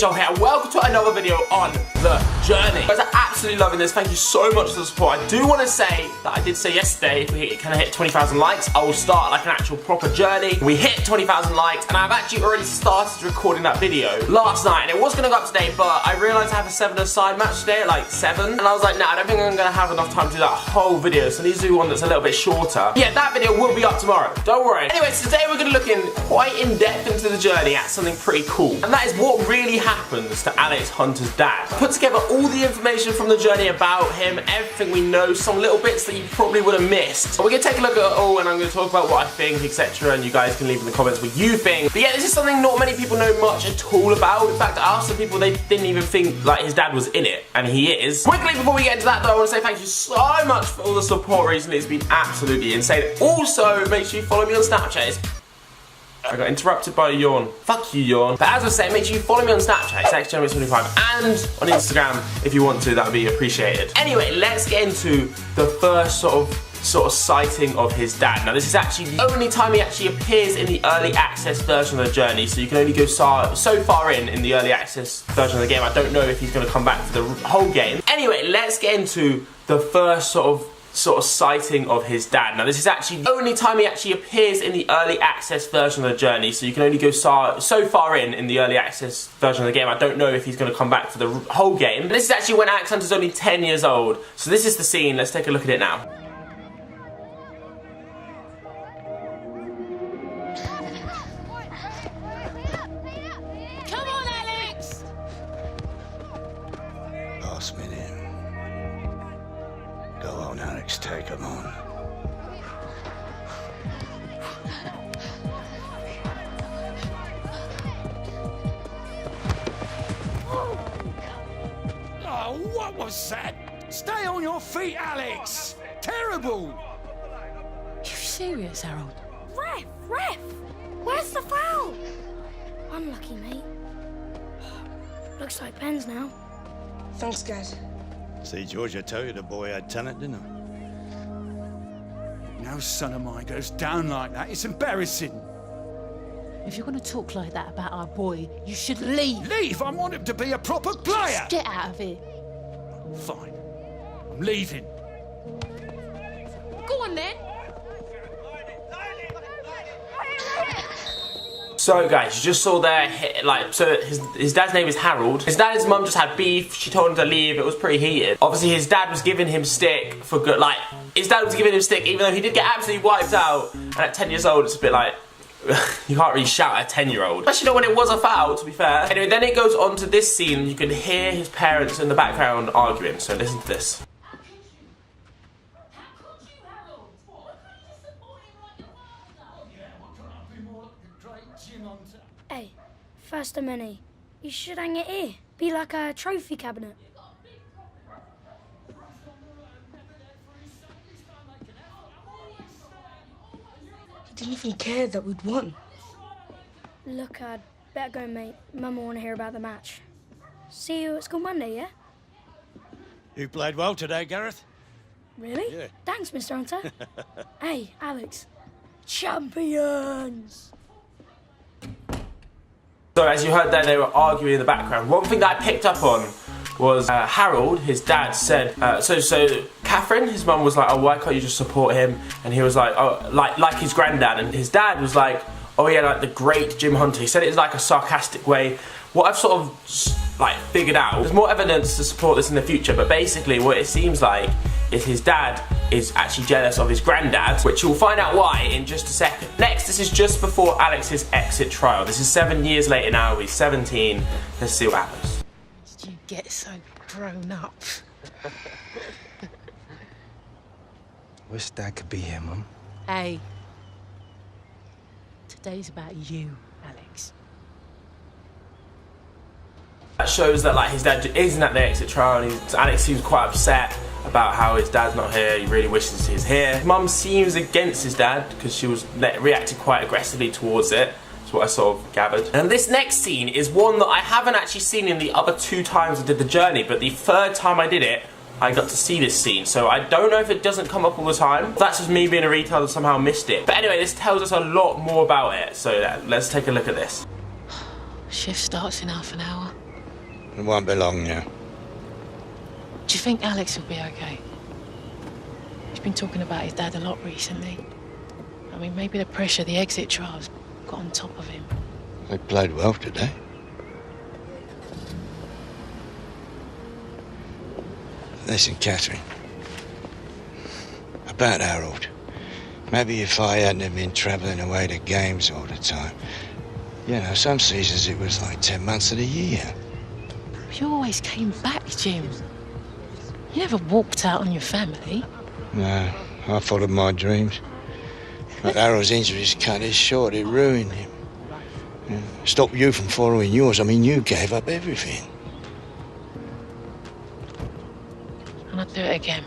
Joel here, and welcome to another video on the journey. You guys are absolutely loving this. Thank you so much for the support. I do want to say that I did say yesterday, if we hit 20,000 likes, I will start like an actual proper journey. We hit 20,000 likes, and I've actually already started recording that video last night, and it was going to go up today, but I realised I have a 7-a-side match today at like 7, and I was like, nah, I don't think I'm going to have enough time to do that whole video, so I need to do one that's a little bit shorter. Yeah, that video will be up tomorrow. Don't worry. Anyways, today we're going to look in quite in depth into the journey at something pretty cool, and that is what really happens to Alex Hunter's dad. Put together all the information from the journey about him, everything we know, some little bits that you probably would have missed. So we're going to take a look at it all, and I'm going to talk about what I think, etc., and you guys can leave in the comments what you think. But yeah, this is something not many people know much at all about. In fact, I asked some people, they didn't even think like his dad was in it, and he is. Quickly, before we get into that though, I want to say thank you so much for all the support recently. It's been absolutely insane. Also, make sure you follow me on Snapchat. I got interrupted by a yawn. Fuck you, yawn. But as I was saying, make sure you follow me on Snapchat, it's JMX25, and on Instagram if you want to. That would be appreciated. Anyway, let's get into the first sort of sighting of his dad. Now, this is actually the only time he actually appears in the early access version of the journey, so you can only go so far in the early access version of the game. I don't know if he's going to come back for the whole game. Anyway, let's get into the first sort of sighting of his dad. Now, this is actually the only time he actually appears in the early access version of the journey, so you can only go so far in the early access version of the game. I don't know if he's going to come back for the whole game. But this is actually when Alex Hunter's only 10 years old. So this is the scene. Let's take a look at it now. Come on, Alex! Pass me in. Go on, Alex, take him on. Oh, what was that? Stay on your feet, Alex! Terrible! You serious, Harold? Ref! Where's the foul? Unlucky, mate. Looks like pens now. Thanks, guys. See, George, I tell you the boy had talent, didn't I? No son of mine goes down like that. It's embarrassing. If you're going to talk like that about our boy, you should leave. Leave! I want him to be a proper player! Just get out of here. Fine. I'm leaving. Go on then. So guys, you just saw there, so his dad's name is Harold. His dad and his mum just had beef. She told him to leave. It was pretty heated. Obviously, his dad was giving him stick for good. Like, his dad was giving him stick even though he did get absolutely wiped out. And at 10 years old, it's a bit like, you can't really shout at a 10-year-old. Especially not when it was a foul, to be fair. Anyway, then it goes on to this scene. You can hear his parents in the background arguing. So listen to this. Hey, first of many. You should hang it here. Be like a trophy cabinet. He didn't even care that we'd won. Look, I'd better go, mate. Mum will want to hear about the match. See you at school Monday, yeah? You played well today, Gareth. Really? Yeah. Thanks, Mr. Hunter. Hey, Alex. Champions! So as you heard there, they were arguing in the background. One thing that I picked up on was Harold, his dad, said, so Catherine, his mum, was like, oh, why can't you just support him? And he was like, oh, like his granddad. And his dad was like, oh yeah, like the great Jim Hunter. He said it in like a sarcastic way. What I've sort of like figured out, there's more evidence to support this in the future, but basically what it seems like is his dad is actually jealous of his granddad, which you'll find out why in just a second. Next, this is just before Alex's exit trial. This is 7 years later now, he's 17. Let's see what happens. Did you get so grown up? Wish Dad could be here, Mum. Hey. Today's about you, Alex. That shows that like his dad isn't at the exit trial, and Alex seems quite upset about how his dad's not here. He really wishes he's here. His mum seems against his dad because she was reacted quite aggressively towards it. That's what I sort of gathered. And this next scene is one that I haven't actually seen in the other 2 times I did the journey, but the 3rd time I did it, I got to see this scene. So I don't know if it doesn't come up all the time. That's just me being a retailer that somehow missed it. But anyway, this tells us a lot more about it. So let's take a look at this. Shift starts in half an hour. It won't be long now. Do you think Alex will be okay? He's been talking about his dad a lot recently. I mean, maybe the pressure of the exit trials got on top of him. They played well today. Listen, Catherine. About Harold. Maybe if I hadn't been travelling away to games all the time. You know, some seasons it was like 10 months of the year. You always came back, Jim. You never walked out on your family. No, I followed my dreams. But Harold's injuries cut it short. It ruined him. Yeah. Stopped you from following yours. I mean, you gave up everything. And I'd do it again.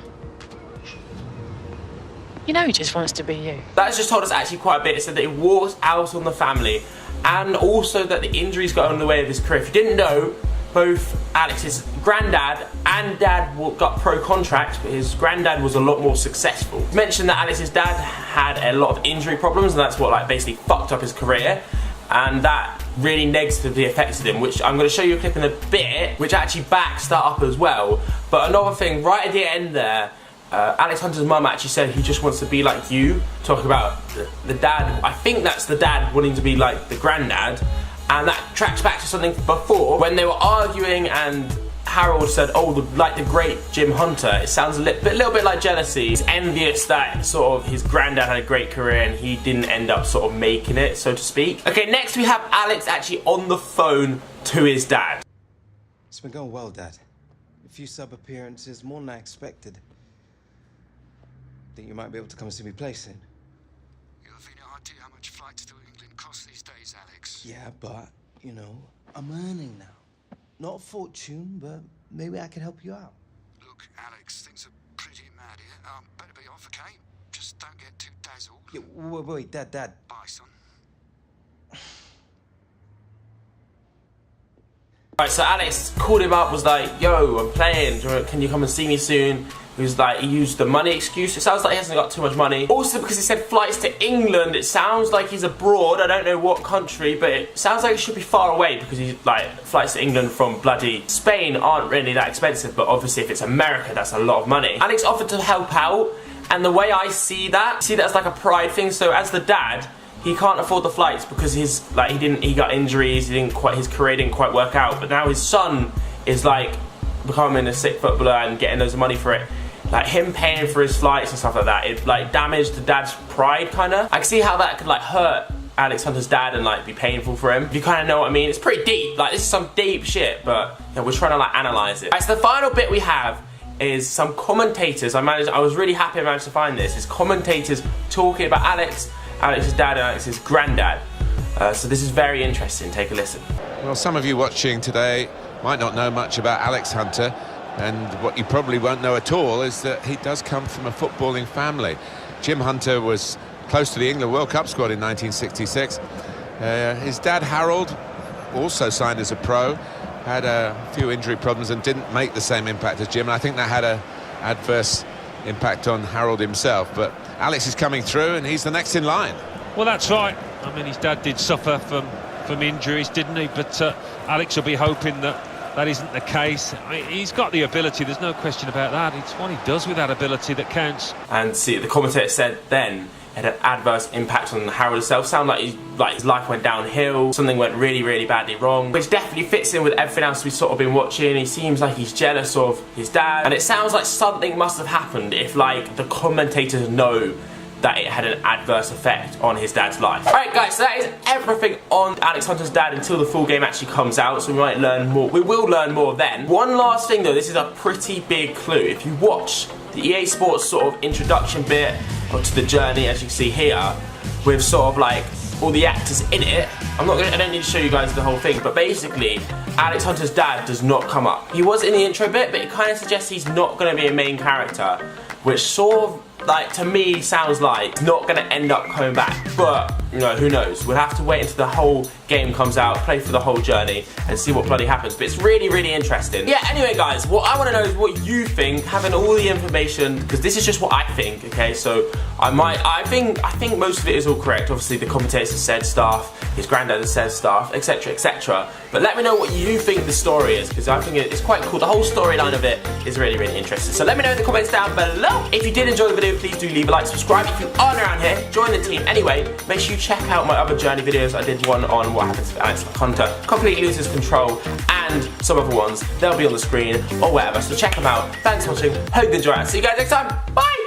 You know he just wants to be you. That's just told us actually quite a bit. It said that he walked out on the family, and also that the injuries got in the way of his career. If you didn't know, both Alex's granddad and dad got pro contracts, but his granddad was a lot more successful. He mentioned that Alex's dad had a lot of injury problems, and that's what like basically fucked up his career, and that really negatively affected him, which I'm going to show you a clip in a bit, which actually backs that up as well. But another thing, right at the end there, Alex Hunter's mum actually said he just wants to be like you, talking about the dad. I think that's the dad wanting to be like the granddad, and that tracks back to something before when they were arguing and Harold said, oh, like the great Jim Hunter. It sounds a little bit like jealousy. He's envious that sort of his granddad had a great career and he didn't end up sort of making it, so to speak. Okay, next we have Alex actually on the phone to his dad. It's been going well, Dad. A few sub appearances, more than I expected. Think you might be able to come and see me play soon? You have any idea how much flights to England cost these days, Alex? Yeah, but, you know, I'm earning now. Not a fortune, but maybe I can help you out. Look, Alex, things are pretty mad here. Better be off, okay? Just don't get too dazzled. Yeah, wait, Dad. Bye, son. Alright, so Alex called him up, was like, yo, I'm playing, can you come and see me soon? He was like, he used the money excuse. It sounds like he hasn't got too much money. Also, because he said flights to England, it sounds like he's abroad. I don't know what country, but it sounds like he should be far away, because he's like, flights to England from bloody Spain aren't really that expensive, but obviously if it's America, that's a lot of money. Alex offered to help out, and the way I see that as like a pride thing. So as the dad, he can't afford the flights because he got injuries, his career didn't quite work out. But now his son is like becoming a sick footballer and getting loads of money for it. Like him paying for his flights and stuff like that, it like damaged the dad's pride kinda. I can see how that could like hurt Alex Hunter's dad and like be painful for him. If you kinda know what I mean. It's pretty deep, like this is some deep shit, but yeah, we're trying to like analyze it. Alright, so the final bit we have is some commentators. I was really happy I managed to find this. It's commentators talking about Alex's dad and Alex's granddad. So this is very interesting, take a listen. Well, some of you watching today might not know much about Alex Hunter, and what you probably won't know at all is that he does come from a footballing family. Jim Hunter was close to the England World Cup squad in 1966. His dad, Harold, also signed as a pro, had a few injury problems and didn't make the same impact as Jim, and I think that had an adverse impact on Harold himself. But Alex is coming through and he's the next in line. Well, that's right. I mean, his dad did suffer from injuries, didn't he? But Alex will be hoping that isn't the case. I mean, he's got the ability, there's no question about that. It's what he does with that ability that counts. And see, the commentator said then it had an adverse impact on Harold himself. Sounded like his life went downhill, something went really, really badly wrong, which definitely fits in with everything else we've sort of been watching. He seems like he's jealous of his dad, and it sounds like something must have happened if like the commentators know that it had an adverse effect on his dad's life. Alright guys, so that is everything on Alex Hunter's dad until the full game actually comes out, so we might learn more. We will learn more then. One last thing though, this is a pretty big clue. If you watch the EA Sports sort of introduction bit to the journey, as you can see here, with sort of like all the actors in it, I don't need to show you guys the whole thing, but basically Alex Hunter's dad does not come up. He was in the intro bit, but it kind of suggests he's not going to be a main character, which sort of, like, to me sounds like not going to end up coming back. But, you know, who knows? We'll have to wait until the whole game comes out, play for the whole journey, and see what bloody happens. But it's really, really interesting. Yeah, anyway, guys, what I want to know is what you think, having all the information, because this is just what I think, okay? So I think most of it is all correct. Obviously, the commentators have said stuff, his granddad has said stuff, etc., etc. But let me know what you think the story is, because I think it's quite cool. The whole storyline of it is really, really interesting. So let me know in the comments down below. If you did enjoy the video, please do leave a like, subscribe if you aren't around here, join the team anyway. Make sure you check out my other journey videos. I did one on what happens if Alex Hunter completely loses control, and some other ones. They'll be on the screen or wherever. So check them out. Thanks for watching. Hope you enjoy it. See you guys next time. Bye.